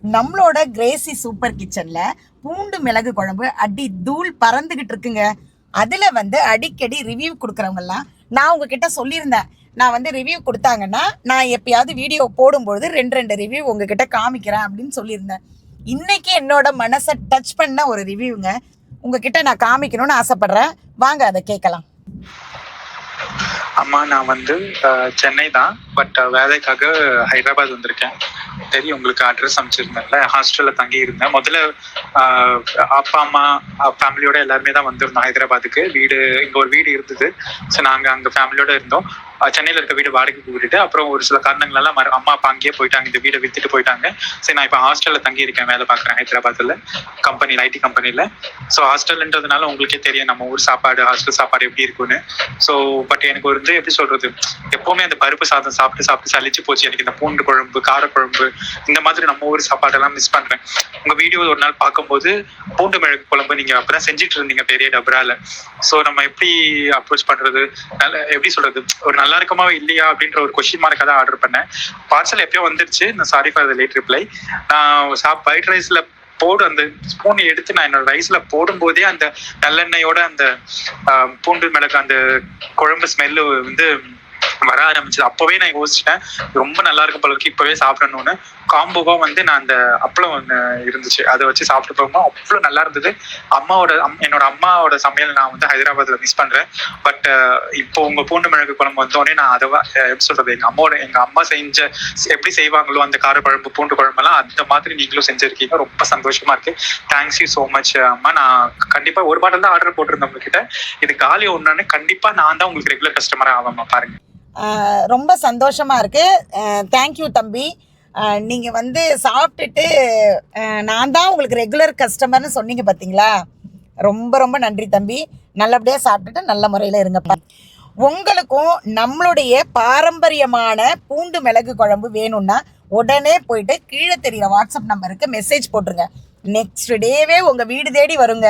நம்மளோட Crazy super கிச்சன்ல பூண்டு மிளகு குழம்பு அடி தூள் பறந்துகிட்டு இருக்குங்க. அதுல அடிக்கடி ரிவ்யூ கொடுக்குறவங்கலாம் நான் உங்ககிட்ட சொல்லியிருந்தேன், நான் ரிவ்யூ கொடுத்தாங்கன்னா நான் எப்பயாவது வீடியோ போடும்பொழுது ரெண்டு ரிவ்யூ உங்ககிட்ட காமிக்கிறேன் அப்படின்னு சொல்லியிருந்தேன். இன்னைக்கு என்னோட மனசை டச் பண்ண ஒரு ரிவ்யூங்க உங்ககிட்ட நான் காமிக்கணும்னு ஆசைப்படுறேன். வாங்க அதை கேட்கலாம். அம்மா, நான் சென்னை தான், பட் வேலைக்காக ஹைதராபாத் வந்திருக்கேன். தெரியும் உங்களுக்கு, அட்ரஸ் அமைச்சிருந்தேன்ல, ஹாஸ்டல்ல தங்கி இருந்தேன். முதல்ல அப்பா அம்மா ஃபேமிலியோட எல்லாருமே தான் வந்திருந்தோம் ஹைதராபாத்துக்கு. இங்க ஒரு வீடு இருந்தது. ஸோ நாங்க அங்க ஃபேமிலியோட இருந்தோம். சென்னையில இருக்க வீடு வாடகைக்கு விட்டுட்டு அப்புறம் ஒரு சில காரணங்களால அம்மா அப்பா அங்கேயே போயிட்டாங்க, இந்த வீடை வித்துட்டு போயிட்டாங்க. சரி, நான் இப்போ ஹாஸ்டல்ல தங்கி இருக்கேன், வேலை பார்க்குறேன் ஹைதராபாத்ல கம்பெனியில், ஐடி கம்பெனியில். ஸோ ஹாஸ்டல்ன்றதுனால உங்களுக்கே தெரியும் நம்ம ஊர் சாப்பாடு, ஹாஸ்டல் சாப்பாடு எப்படி இருக்குன்னு. ஸோ பட் எனக்கு எப்படி சொல்றது, எப்பவுமே அந்த பருப்பு சாதம் சாப்பிட்டு சலிச்சு போச்சு எனக்கு. இந்த பூண்டு குழம்பு, காரக்குழம்பு, இந்த மாதிரி நம்ம ஊர் சாப்பாடெல்லாம் மிஸ் பண்றேன். உங்க வீடியோ ஒரு நாள் பார்க்கும்போது பூண்டு மிளகு குழம்பு நீங்க அப்பதான் செஞ்சுட்டு இருந்தீங்க பெரிய டபரால. ஸோ நம்ம எப்படி அப்ரோச் பண்றது, எப்படி சொல்றது, ஒரு நல்லா இருக்குமா இல்லையா அப்படின்ற ஒரு கொஸ்டின் மார்க்காக தான் ஆர்டர் பண்ணேன். பார்சல் எப்பயோ வந்துருச்சு. நான் sorry for the late reply. நான் ஒயிட் ரைஸ்ல அந்த ஸ்பூன் எடுத்து நான் என்னோட ரைஸ்ல போடும்போதே அந்த நல்லெண்ணெயோட அந்த பூண்டு மிளகு அந்த குழம்பு ஸ்மெல்லு வர ஆரம்பிச்சது. அப்பவே நான் யோசிச்சிட்டேன், ரொம்ப நல்லா இருக்கும் போல இருக்கு, இப்பவே சாப்பிடணும்னு. காம்போவா நான் அந்த அப்பளம் ஒன்று இருந்துச்சு, அதை வச்சு சாப்பிட்டு போகும்போது அவ்வளோ நல்லா இருந்தது. என்னோட அம்மாவோட சமையல் நான் ஹைதராபாத்ல மிஸ் பண்றேன். பட் இப்போ உங்க பூண்டு மிளகு குழம்பு வந்தோடனே நான் அதை எப்படி சொல்றது, எங்க அம்மா எப்படி செய்வாங்களோ அந்த கார குழம்பு, பூண்டு குழம்பெல்லாம் அந்த மாதிரி நீங்களும் செஞ்சிருக்கீங்க. ரொம்ப சந்தோஷமா இருக்கு. தேங்க்ஸ் யூ சோ மச் அம்மா. நான் கண்டிப்பா ஒரு பாட்டில் தான் ஆர்டர் போட்டிருந்தேன் உங்ககிட்ட. இது காலி ஒண்ணு கண்டிப்பா நான் தான் உங்களுக்கு ரெகுலர் கஸ்டமரா ஆவாமா, பாருங்க. ரொம்ப சந்தோஷமா இருக்கு. தேங்க்யூ தம்பி. நீங்க சாப்பிட்டுட்டு நான் தான் உங்களுக்கு ரெகுலர் கஸ்டமர்னு சொன்னீங்க பார்த்தீங்களா, ரொம்ப ரொம்ப நன்றி தம்பி. நல்லபடியாக சாப்பிட்டுட்டு நல்ல முறையில் இருங்கப்பா. உங்களுக்கும் நம்மளுடைய பாரம்பரியமான பூண்டு மிளகு குழம்பு வேணும்னா உடனே போயிட்டு கீழே தெரியுற வாட்ஸ்அப் நம்பருக்கு மெசேஜ் போட்டுருங்க. நெக்ஸ்ட் டேவே உங்கள் வீடு தேடி வருங்க.